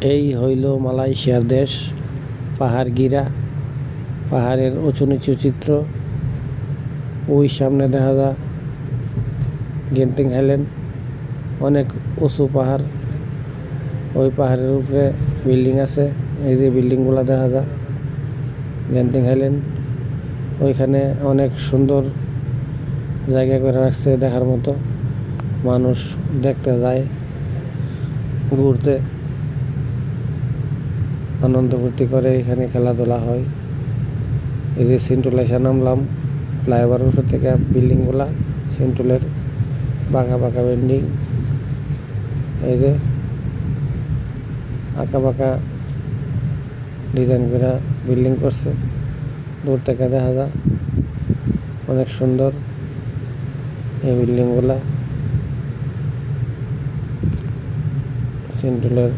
এই হইল মালয়েশিয়ার দেশ। পাহাড় ঘিরা, পাহাড়ের উঁচু নিচু চিত্র। ওই সামনে দেখা যায় গেন্টিং আইল্যান্ড, অনেক উঁচু পাহাড়। ওই পাহাড়ের উপরে বিল্ডিং আছে, এই যে বিল্ডিংগুলো দেখা যায় গেন্টিং আইল্যান্ড। ওইখানে অনেক সুন্দর জায়গা করে রাখছে দেখার মতো, মানুষ দেখতে যায়, ঘুরতে আনন্দ ফুর্তি করে। এখানে খেলাধুলা হয়। এই যে সিন্টুলে এসে নামলাম, ফ্লাইওভারের উপর থেকে বিল্ডিংগুলা, সিন্টুলের বাঁকা বাঁকা বিল্ডিং। এই যে আঁকা বাঁকা ডিজাইন করে বিল্ডিং করছে, দূর থেকে দেখা যায় অনেক সুন্দর এই বিল্ডিংগুলা। সিন্টুলের